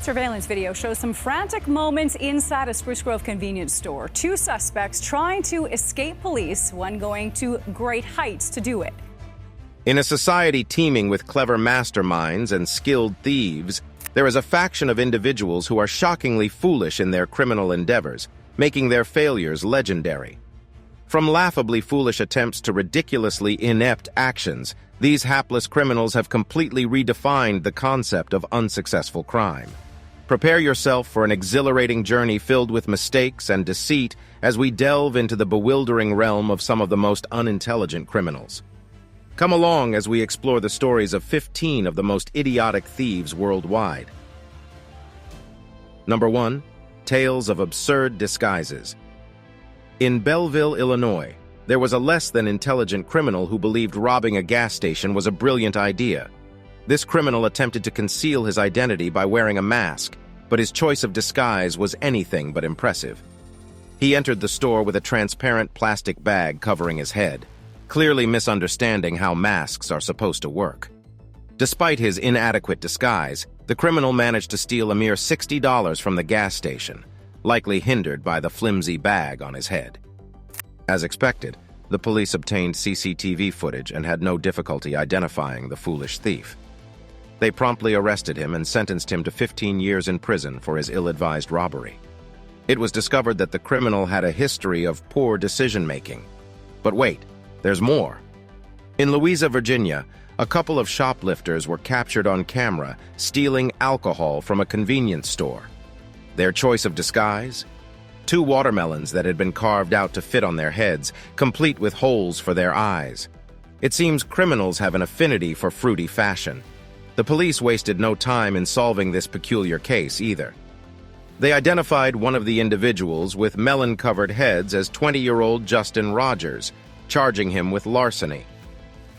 surveillance video shows some frantic moments inside a Spruce Grove convenience store. Two suspects trying to escape police, one going to great heights to do it. In a society teeming with clever masterminds and skilled thieves, there is a faction of individuals who are shockingly foolish in their criminal endeavors, making their failures legendary. From laughably foolish attempts to ridiculously inept actions, these hapless criminals have completely redefined the concept of unsuccessful crime. Prepare yourself for an exhilarating journey filled with mistakes and deceit as we delve into the bewildering realm of some of the most unintelligent criminals. Come along as we explore the stories of 15 of the most idiotic thieves worldwide. Number 1. Tales of Absurd Disguises. In Belleville, Illinois, there was a less than intelligent criminal who believed robbing a gas station was a brilliant idea. This criminal attempted to conceal his identity by wearing a mask, but his choice of disguise was anything but impressive. He entered the store with a transparent plastic bag covering his head, clearly misunderstanding how masks are supposed to work. Despite his inadequate disguise, the criminal managed to steal a mere $60 from the gas station, likely hindered by the flimsy bag on his head. As expected, the police obtained CCTV footage and had no difficulty identifying the foolish thief. They promptly arrested him and sentenced him to 15 years in prison for his ill-advised robbery. It was discovered that the criminal had a history of poor decision-making. But wait, there's more. In Louisa, Virginia, a couple of shoplifters were captured on camera stealing alcohol from a convenience store. Their choice of disguise? 2 watermelons that had been carved out to fit on their heads, complete with holes for their eyes. It seems criminals have an affinity for fruity fashion. The police wasted no time in solving this peculiar case either. They identified one of the individuals with melon-covered heads as 20-year-old Justin Rogers, charging him with larceny.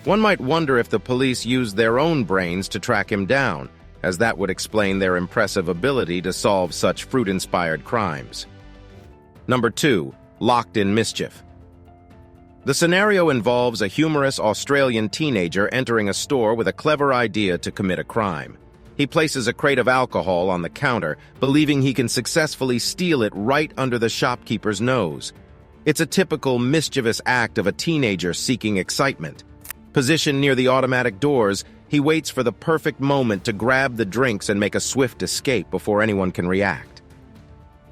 One might wonder if the police used their own brains to track him down, as that would explain their impressive ability to solve such fruit-inspired crimes. Number 2. Locked in Mischief. The scenario involves a humorous Australian teenager entering a store with a clever idea to commit a crime. He places a crate of alcohol on the counter, believing he can successfully steal it right under the shopkeeper's nose. It's a typical mischievous act of a teenager seeking excitement. Positioned near the automatic doors, he waits for the perfect moment to grab the drinks and make a swift escape before anyone can react.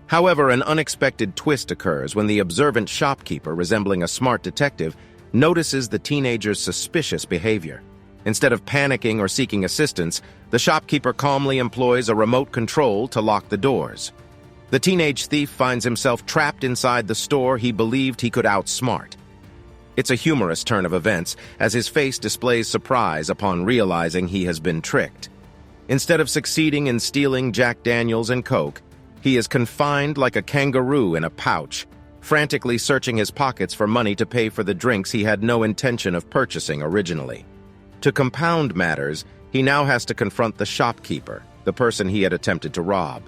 However, an unexpected twist occurs when the observant shopkeeper, resembling a smart detective, notices the teenager's suspicious behavior. Instead of panicking or seeking assistance, the shopkeeper calmly employs a remote control to lock the doors. The teenage thief finds himself trapped inside the store he believed he could outsmart. It's a humorous turn of events, as his face displays surprise upon realizing he has been tricked. Instead of succeeding in stealing Jack Daniels and Coke, he is confined like a kangaroo in a pouch, frantically searching his pockets for money to pay for the drinks he had no intention of purchasing originally. To compound matters, he now has to confront the shopkeeper, the person he had attempted to rob.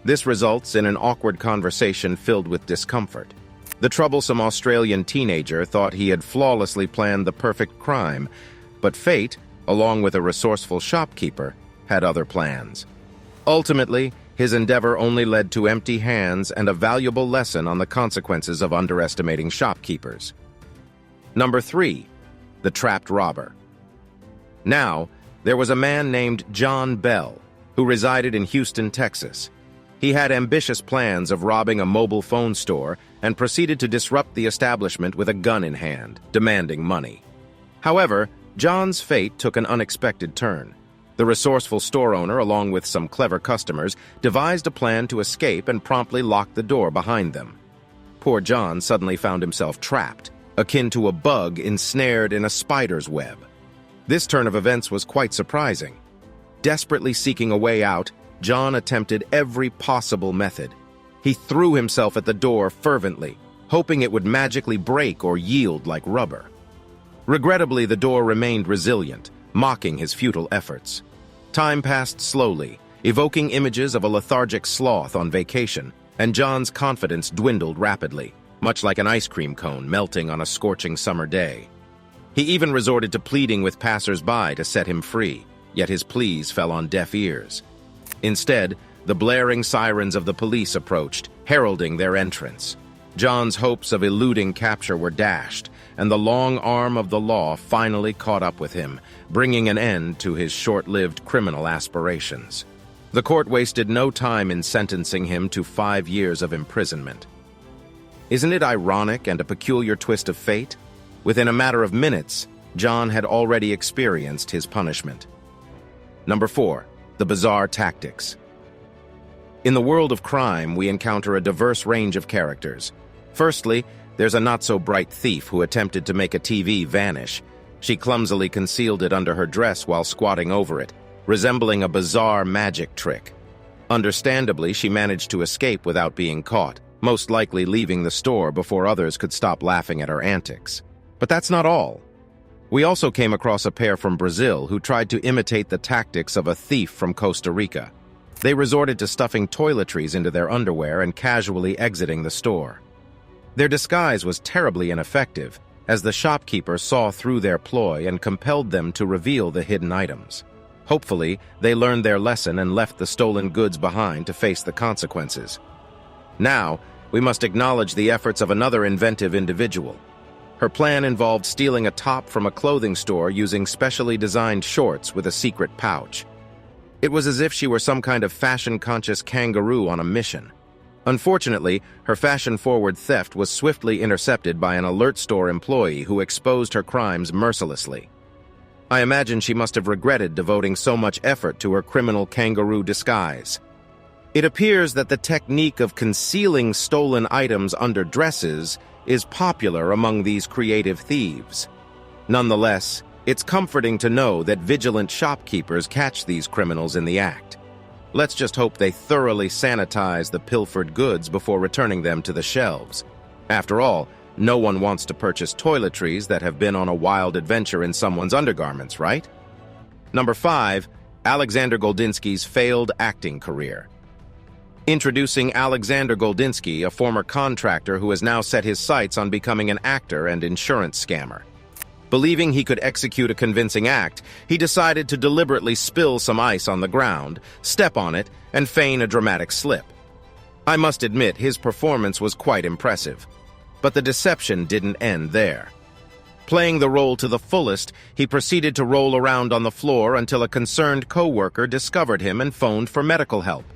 This results in an awkward conversation filled with discomfort. The troublesome Australian teenager thought he had flawlessly planned the perfect crime, but fate, along with a resourceful shopkeeper, had other plans. Ultimately, his endeavor only led to empty hands and a valuable lesson on the consequences of underestimating shopkeepers. Number 3. The Trapped Robber. Now, there was a man named John Bell, who resided in Houston, Texas. He had ambitious plans of robbing a mobile phone store and proceeded to disrupt the establishment with a gun in hand, demanding money. However, John's fate took an unexpected turn. The resourceful store owner, along with some clever customers, devised a plan to escape and promptly locked the door behind them. Poor John suddenly found himself trapped, akin to a bug ensnared in a spider's web. This turn of events was quite surprising. Desperately seeking a way out, John attempted every possible method. He threw himself at the door fervently, hoping it would magically break or yield like rubber. Regrettably, the door remained resilient, mocking his futile efforts. Time passed slowly, evoking images of a lethargic sloth on vacation, and John's confidence dwindled rapidly, much like an ice cream cone melting on a scorching summer day. He even resorted to pleading with passers-by to set him free, yet his pleas fell on deaf ears. Instead, The blaring sirens of the police approached, heralding their entrance. John's hopes of eluding capture were dashed, and the long arm of the law finally caught up with him, bringing an end to his short-lived criminal aspirations. The court wasted no time in sentencing him to 5 years of imprisonment. Isn't it ironic and a peculiar twist of fate? Within a matter of minutes, John had already experienced his punishment. Number 4. The bizarre tactics. In the world of crime, we encounter a diverse range of characters. Firstly, there's a not-so-bright thief who attempted to make a TV vanish. She clumsily concealed it under her dress while squatting over it, resembling a bizarre magic trick. Understandably, she managed to escape without being caught, most likely leaving the store before others could stop laughing at her antics. But that's not all. We also came across a pair from Brazil who tried to imitate the tactics of a thief from Costa Rica. They resorted to stuffing toiletries into their underwear and casually exiting the store. Their disguise was terribly ineffective, as the shopkeeper saw through their ploy and compelled them to reveal the hidden items. Hopefully, they learned their lesson and left the stolen goods behind to face the consequences. Now, we must acknowledge the efforts of another inventive individual. Her plan involved stealing a top from a clothing store using specially designed shorts with a secret pouch. It was as if she were some kind of fashion-conscious kangaroo on a mission. Unfortunately, her fashion-forward theft was swiftly intercepted by an alert store employee who exposed her crimes mercilessly. I imagine she must have regretted devoting so much effort to her criminal kangaroo disguise. It appears that the technique of concealing stolen items under dresses is popular among these creative thieves. Nonetheless, it's comforting to know that vigilant shopkeepers catch these criminals in the act. Let's just hope they thoroughly sanitize the pilfered goods before returning them to the shelves. After all, no one wants to purchase toiletries that have been on a wild adventure in someone's undergarments, right? Number 5. Alexander Goldinskys' failed acting career. Introducing Alexander Goldinsky, a former contractor who has now set his sights on becoming an actor and insurance scammer. Believing he could execute a convincing act, he decided to deliberately spill some ice on the ground, step on it, and feign a dramatic slip. I must admit his performance was quite impressive. But the deception didn't end there. Playing the role to the fullest, he proceeded to roll around on the floor until a concerned co-worker discovered him and phoned for medical help.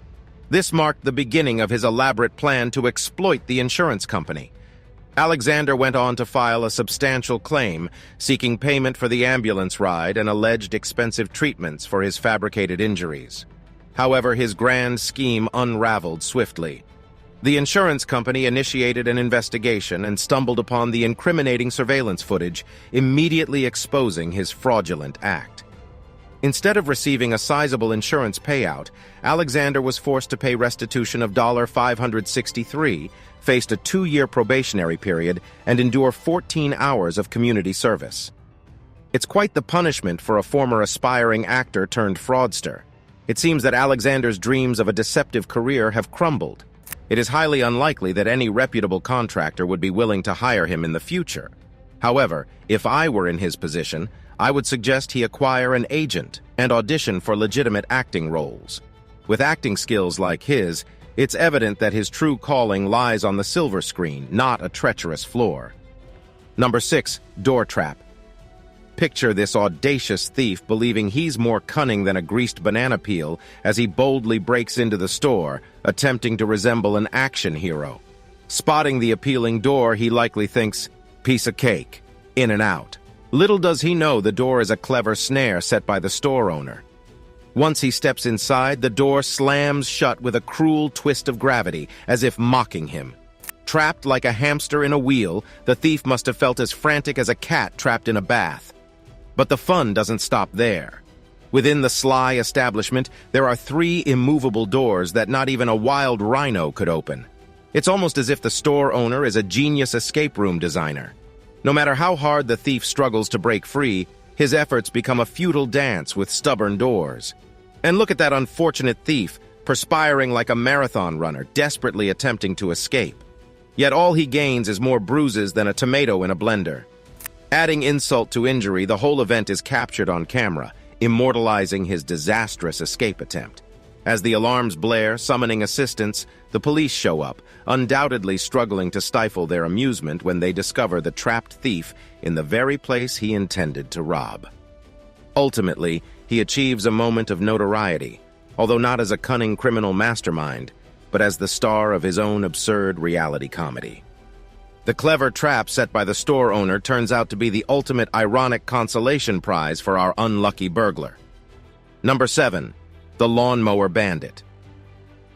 This marked the beginning of his elaborate plan to exploit the insurance company. Alexander went on to file a substantial claim, seeking payment for the ambulance ride and alleged expensive treatments for his fabricated injuries. However, his grand scheme unraveled swiftly. The insurance company initiated an investigation and stumbled upon the incriminating surveillance footage, immediately exposing his fraudulent act. Instead of receiving a sizable insurance payout, Alexander was forced to pay restitution of $563, faced a 2-year probationary period, and endure 14 hours of community service. It's quite the punishment for a former aspiring actor turned fraudster. It seems that Alexander's dreams of a deceptive career have crumbled. It is highly unlikely that any reputable contractor would be willing to hire him in the future. However, if I were in his position, I would suggest he acquire an agent and audition for legitimate acting roles. With acting skills like his, it's evident that his true calling lies on the silver screen, not a treacherous floor. Number 6. Door trap. Picture this audacious thief believing he's more cunning than a greased banana peel as he boldly breaks into the store, attempting to resemble an action hero. Spotting the appealing door, he likely thinks, piece of cake, in and out. Little does he know the door is a clever snare set by the store owner. Once he steps inside, the door slams shut with a cruel twist of gravity, as if mocking him. Trapped like a hamster in a wheel, the thief must have felt as frantic as a cat trapped in a bath. But the fun doesn't stop there. Within the sly establishment, there are 3 immovable doors that not even a wild rhino could open. It's almost as if the store owner is a genius escape room designer. No matter how hard the thief struggles to break free, his efforts become a futile dance with stubborn doors. And look at that unfortunate thief, perspiring like a marathon runner, desperately attempting to escape. Yet all he gains is more bruises than a tomato in a blender. Adding insult to injury, the whole event is captured on camera, immortalizing his disastrous escape attempt. As the alarms blare, summoning assistance, the police show up, undoubtedly struggling to stifle their amusement when they discover the trapped thief in the very place he intended to rob. Ultimately, he achieves a moment of notoriety, although not as a cunning criminal mastermind, but as the star of his own absurd reality comedy. The clever trap set by the store owner turns out to be the ultimate ironic consolation prize for our unlucky burglar. Number 7. The lawnmower bandit.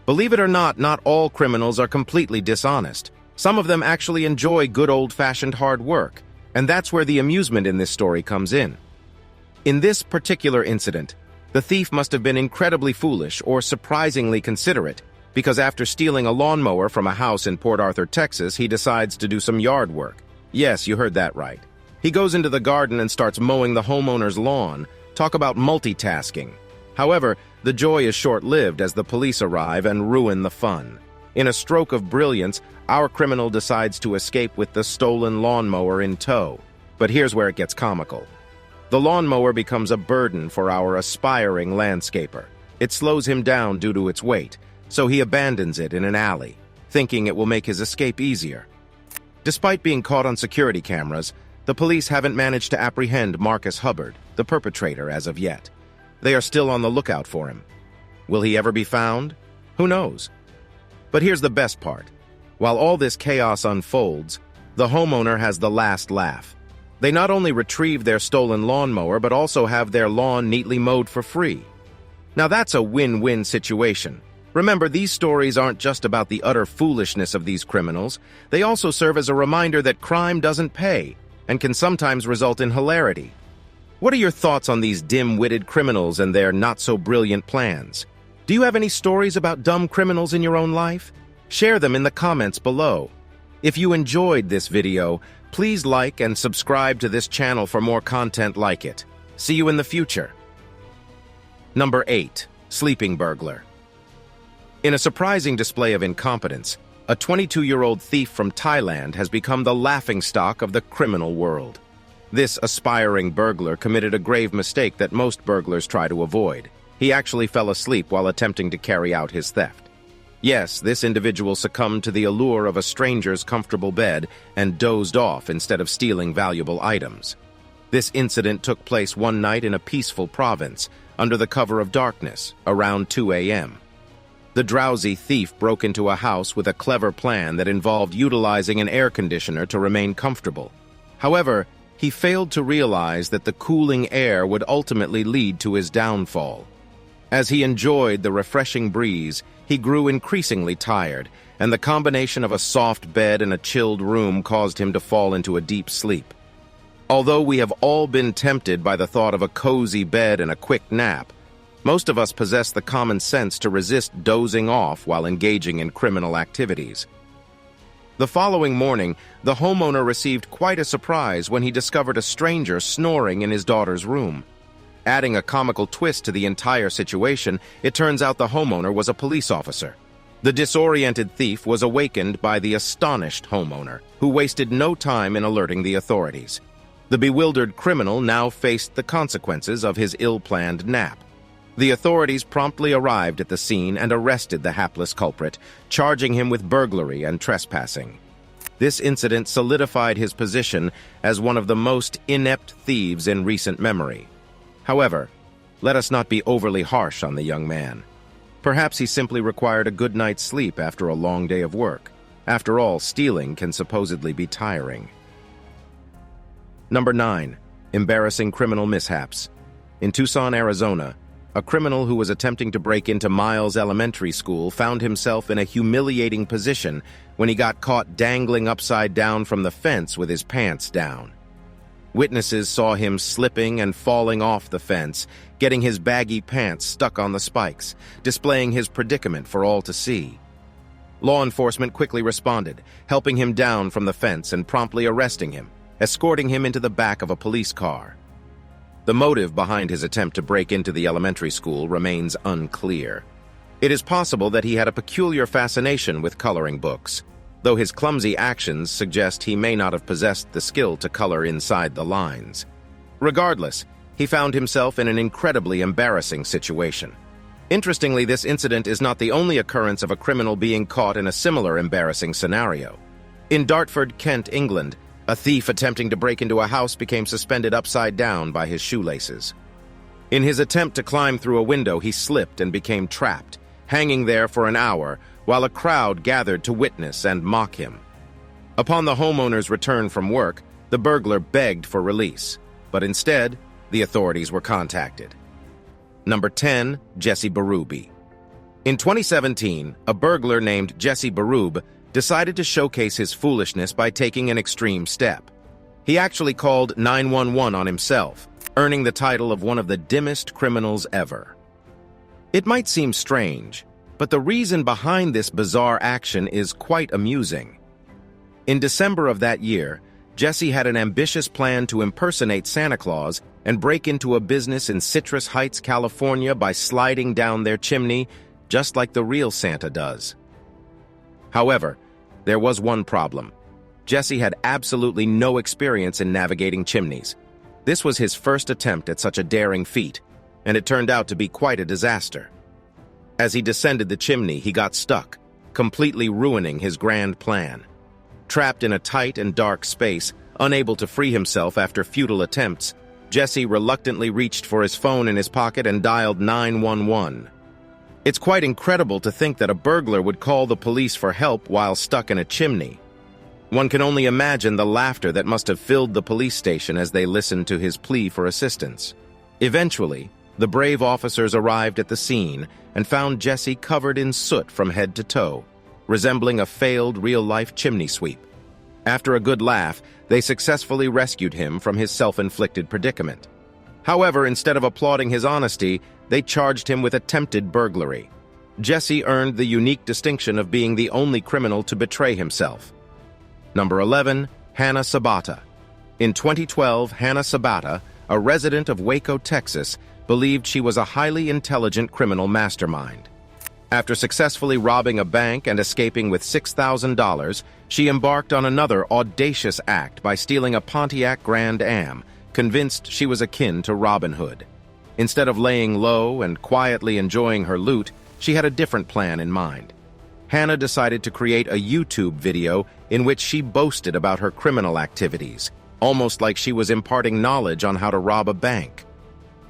Believe it or not all criminals are completely dishonest. Some of them actually enjoy good old-fashioned hard work, and that's where the amusement in this story comes in. In this particular incident, the thief must have been incredibly foolish or surprisingly considerate, because after stealing a lawnmower from a house in Port Arthur, Texas, he decides to do some yard work. Yes, you heard that right. He goes into the garden and starts mowing the homeowner's lawn. Talk about multitasking. However, the joy is short-lived as the police arrive and ruin the fun. In a stroke of brilliance, our criminal decides to escape with the stolen lawnmower in tow. But here's where it gets comical. The lawnmower becomes a burden for our aspiring landscaper. It slows him down due to its weight, so he abandons it in an alley, thinking it will make his escape easier. Despite being caught on security cameras, the police haven't managed to apprehend Marcus Hubbard, the perpetrator, as of yet. They are still on the lookout for him. Will he ever be found? Who knows? But here's the best part. While all this chaos unfolds, the homeowner has the last laugh. They not only retrieve their stolen lawnmower, but also have their lawn neatly mowed for free. Now that's a win-win situation. Remember, these stories aren't just about the utter foolishness of these criminals. They also serve as a reminder that crime doesn't pay and can sometimes result in hilarity. What are your thoughts on these dim-witted criminals and their not-so-brilliant plans? Do you have any stories about dumb criminals in your own life? Share them in the comments below. If you enjoyed this video, please like and subscribe to this channel for more content like it. See you in the future. Number 8. Sleeping burglar. In a surprising display of incompetence, a 22-year-old thief from Thailand has become the laughingstock of the criminal world. This aspiring burglar committed a grave mistake that most burglars try to avoid. He actually fell asleep while attempting to carry out his theft. Yes, this individual succumbed to the allure of a stranger's comfortable bed and dozed off instead of stealing valuable items. This incident took place one night in a peaceful province, under the cover of darkness, around 2 a.m. The drowsy thief broke into a house with a clever plan that involved utilizing an air conditioner to remain comfortable. However, he failed to realize that the cooling air would ultimately lead to his downfall. As he enjoyed the refreshing breeze, he grew increasingly tired, and the combination of a soft bed and a chilled room caused him to fall into a deep sleep. Although we have all been tempted by the thought of a cozy bed and a quick nap, most of us possess the common sense to resist dozing off while engaging in criminal activities. The following morning, the homeowner received quite a surprise when he discovered a stranger snoring in his daughter's room. Adding a comical twist to the entire situation, it turns out the homeowner was a police officer. The disoriented thief was awakened by the astonished homeowner, who wasted no time in alerting the authorities. The bewildered criminal now faced the consequences of his ill-planned nap. The authorities promptly arrived at the scene and arrested the hapless culprit, charging him with burglary and trespassing. This incident solidified his position as one of the most inept thieves in recent memory. However, let us not be overly harsh on the young man. Perhaps he simply required a good night's sleep after a long day of work. After all, stealing can supposedly be tiring. Number 9. Embarrassing criminal mishaps. In Tucson, Arizona, a criminal who was attempting to break into Miles Elementary School found himself in a humiliating position when he got caught dangling upside down from the fence with his pants down. Witnesses saw him slipping and falling off the fence, getting his baggy pants stuck on the spikes, displaying his predicament for all to see. Law enforcement quickly responded, helping him down from the fence and promptly arresting him, escorting him into the back of a police car. The motive behind his attempt to break into the elementary school remains unclear. It is possible that he had a peculiar fascination with coloring books, though his clumsy actions suggest he may not have possessed the skill to color inside the lines. Regardless, he found himself in an incredibly embarrassing situation. Interestingly, this incident is not the only occurrence of a criminal being caught in a similar embarrassing scenario. In Dartford, Kent, England, a thief attempting to break into a house became suspended upside down by his shoelaces. In his attempt to climb through a window, he slipped and became trapped, hanging there for an hour while a crowd gathered to witness and mock him. Upon the homeowner's return from work, the burglar begged for release, but instead, the authorities were contacted. Number 10. Jesse Barubi. In 2017, a burglar named Jesse Barubi decided to showcase his foolishness by taking an extreme step. He actually called 911 on himself, earning the title of one of the dimmest criminals ever. It might seem strange, but the reason behind this bizarre action is quite amusing. In December of that year, Jesse had an ambitious plan to impersonate Santa Claus and break into a business in Citrus Heights, California by sliding down their chimney, just like the real Santa does. However, there was one problem. Jesse had absolutely no experience in navigating chimneys. This was his first attempt at such a daring feat, and it turned out to be quite a disaster. As he descended the chimney, he got stuck, completely ruining his grand plan. Trapped in a tight and dark space, unable to free himself after futile attempts, Jesse reluctantly reached for his phone in his pocket and dialed 911. It's quite incredible to think that a burglar would call the police for help while stuck in a chimney. One can only imagine the laughter that must have filled the police station as they listened to his plea for assistance. Eventually, the brave officers arrived at the scene and found Jesse covered in soot from head to toe, resembling a failed real-life chimney sweep. After a good laugh, they successfully rescued him from his self-inflicted predicament. However, instead of applauding his honesty, they charged him with attempted burglary. Jesse earned the unique distinction of being the only criminal to betray himself. Number 11. Hannah Sabata. In 2012, Hannah Sabata, a resident of Waco, Texas, believed she was a highly intelligent criminal mastermind. After successfully robbing a bank and escaping with $6,000, she embarked on another audacious act by stealing a Pontiac Grand Am, convinced she was akin to Robin Hood. Instead of laying low and quietly enjoying her loot, she had a different plan in mind. Hannah decided to create a YouTube video in which she boasted about her criminal activities, almost like she was imparting knowledge on how to rob a bank.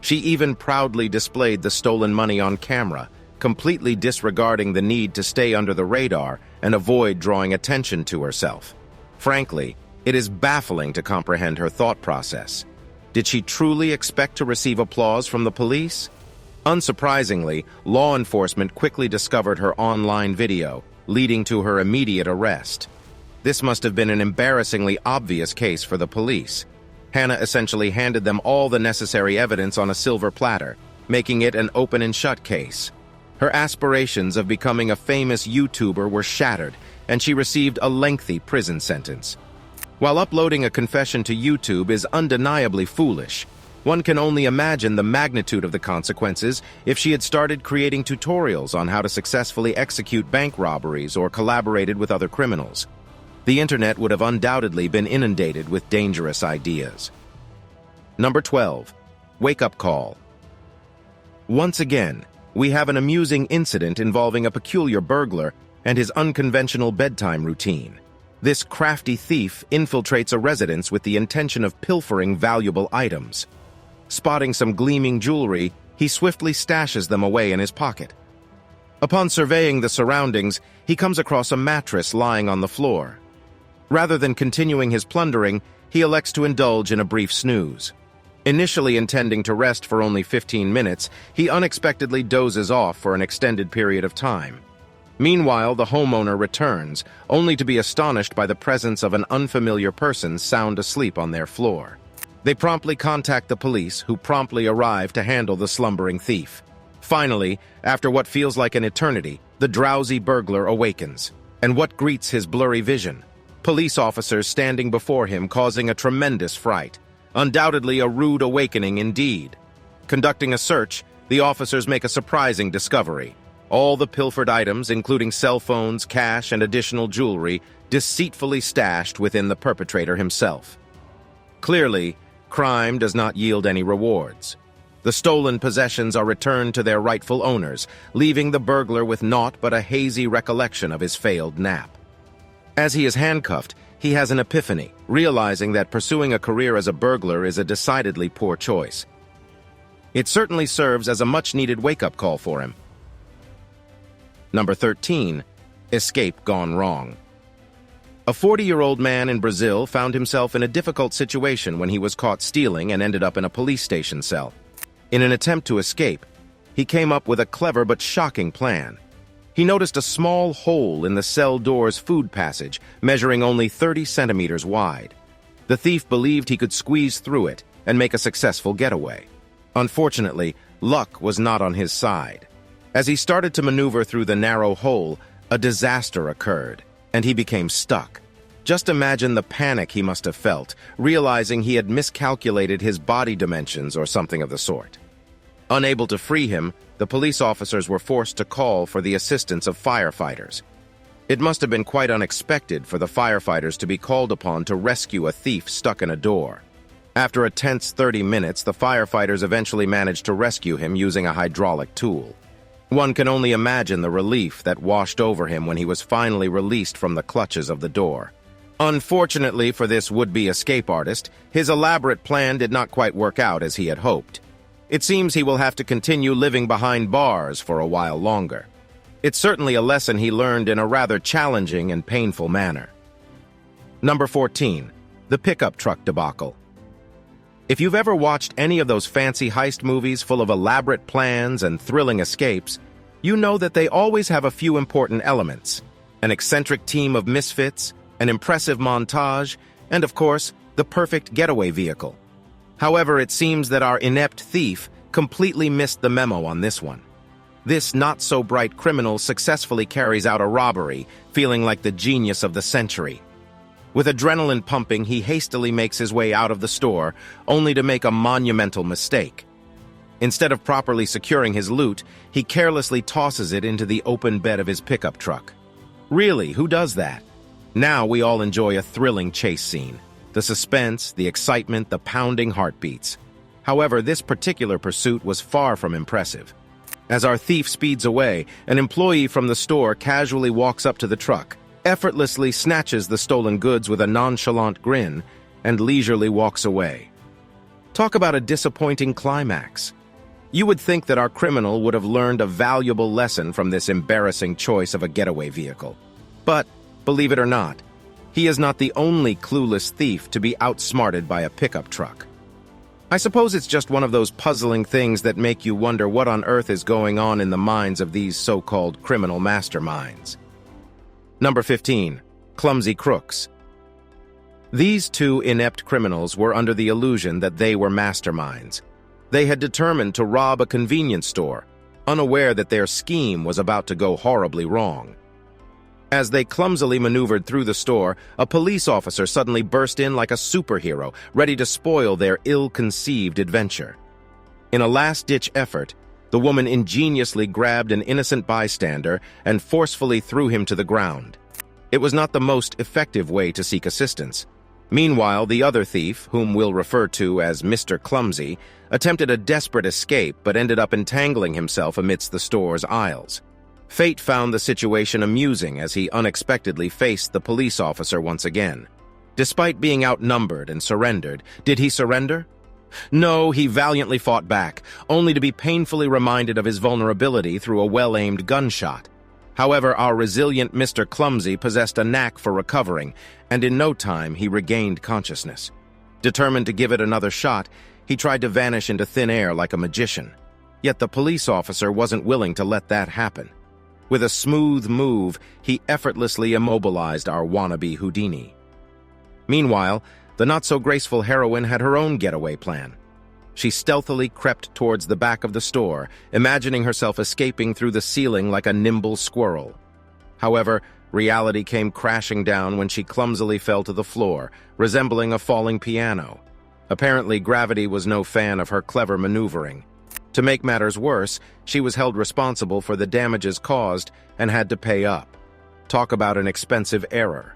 She even proudly displayed the stolen money on camera, completely disregarding the need to stay under the radar and avoid drawing attention to herself. Frankly, it is baffling to comprehend her thought process. Did she truly expect to receive applause from the police? Unsurprisingly, law enforcement quickly discovered her online video, leading to her immediate arrest. This must have been an embarrassingly obvious case for the police. Hannah essentially handed them all the necessary evidence on a silver platter, making it an open and shut case. Her aspirations of becoming a famous YouTuber were shattered, and she received a lengthy prison sentence. While uploading a confession to YouTube is undeniably foolish, one can only imagine the magnitude of the consequences if she had started creating tutorials on how to successfully execute bank robberies or collaborated with other criminals. The internet would have undoubtedly been inundated with dangerous ideas. Number 12. Wake-up call. Once again, we have an amusing incident involving a peculiar burglar and his unconventional bedtime routine. This crafty thief infiltrates a residence with the intention of pilfering valuable items. Spotting some gleaming jewelry, he swiftly stashes them away in his pocket. Upon surveying the surroundings, he comes across a mattress lying on the floor. Rather than continuing his plundering, he elects to indulge in a brief snooze. Initially intending to rest for only 15 minutes, he unexpectedly dozes off for an extended period of time. Meanwhile, the homeowner returns, only to be astonished by the presence of an unfamiliar person sound asleep on their floor. They promptly contact the police, who promptly arrive to handle the slumbering thief. Finally, after what feels like an eternity, the drowsy burglar awakens. And what greets his blurry vision? Police officers standing before him, causing a tremendous fright. Undoubtedly a rude awakening indeed. Conducting a search, the officers make a surprising discovery. All the pilfered items, including cell phones, cash, and additional jewelry, deceitfully stashed within the perpetrator himself. Clearly, crime does not yield any rewards. The stolen possessions are returned to their rightful owners, leaving the burglar with naught but a hazy recollection of his failed nap. As he is handcuffed, he has an epiphany, realizing that pursuing a career as a burglar is a decidedly poor choice. It certainly serves as a much-needed wake-up call for him. Number 13. Escape gone wrong. A 40-year-old man in Brazil found himself in a difficult situation when he was caught stealing and ended up in a police station cell. In an attempt to escape, he came up with a clever but shocking plan. He noticed a small hole in the cell door's food passage, measuring only 30 centimeters wide. The thief believed he could squeeze through it and make a successful getaway. Unfortunately, luck was not on his side. As he started to maneuver through the narrow hole, a disaster occurred, and he became stuck. Just imagine the panic he must have felt, realizing he had miscalculated his body dimensions or something of the sort. Unable to free him, the police officers were forced to call for the assistance of firefighters. It must have been quite unexpected for the firefighters to be called upon to rescue a thief stuck in a door. After a tense 30 minutes, the firefighters eventually managed to rescue him using a hydraulic tool. One can only imagine the relief that washed over him when he was finally released from the clutches of the door. Unfortunately for this would-be escape artist, his elaborate plan did not quite work out as he had hoped. It seems he will have to continue living behind bars for a while longer. It's certainly a lesson he learned in a rather challenging and painful manner. Number 14. The pickup truck debacle. If you've ever watched any of those fancy heist movies full of elaborate plans and thrilling escapes, you know that they always have a few important elements: an eccentric team of misfits, an impressive montage, and of course, the perfect getaway vehicle. However, it seems that our inept thief completely missed the memo on this one. This not-so-bright criminal successfully carries out a robbery, feeling like the genius of the century. With adrenaline pumping, he hastily makes his way out of the store, only to make a monumental mistake. Instead of properly securing his loot, he carelessly tosses it into the open bed of his pickup truck. Really, who does that? Now we all enjoy a thrilling chase scene. The suspense, the excitement, the pounding heartbeats. However, this particular pursuit was far from impressive. As our thief speeds away, an employee from the store casually walks up to the truck, effortlessly snatches the stolen goods with a nonchalant grin, and leisurely walks away. Talk about a disappointing climax. You would think that our criminal would have learned a valuable lesson from this embarrassing choice of a getaway vehicle. But, believe it or not, he is not the only clueless thief to be outsmarted by a pickup truck. I suppose it's just one of those puzzling things that make you wonder what on earth is going on in the minds of these so-called criminal masterminds. Number 15. Clumsy Crooks. These two inept criminals were under the illusion that they were masterminds. They had determined to rob a convenience store, unaware that their scheme was about to go horribly wrong. As they clumsily maneuvered through the store, a police officer suddenly burst in like a superhero, ready to spoil their ill-conceived adventure. In a last-ditch effort, the woman ingeniously grabbed an innocent bystander and forcefully threw him to the ground. It was not the most effective way to seek assistance. Meanwhile, the other thief, whom we'll refer to as Mr. Clumsy, attempted a desperate escape but ended up entangling himself amidst the store's aisles. Fate found the situation amusing as he unexpectedly faced the police officer once again. Despite being outnumbered and surrendered, did he surrender? No, he valiantly fought back, only to be painfully reminded of his vulnerability through a well-aimed gunshot. However, our resilient Mr. Clumsy possessed a knack for recovering, and in no time he regained consciousness. Determined to give it another shot, he tried to vanish into thin air like a magician. Yet the police officer wasn't willing to let that happen. With a smooth move, he effortlessly immobilized our wannabe Houdini. Meanwhile, the not-so-graceful heroine had her own getaway plan. She stealthily crept towards the back of the store, imagining herself escaping through the ceiling like a nimble squirrel. However, reality came crashing down when she clumsily fell to the floor, resembling a falling piano. Apparently, gravity was no fan of her clever maneuvering. To make matters worse, she was held responsible for the damages caused and had to pay up. Talk about an expensive error.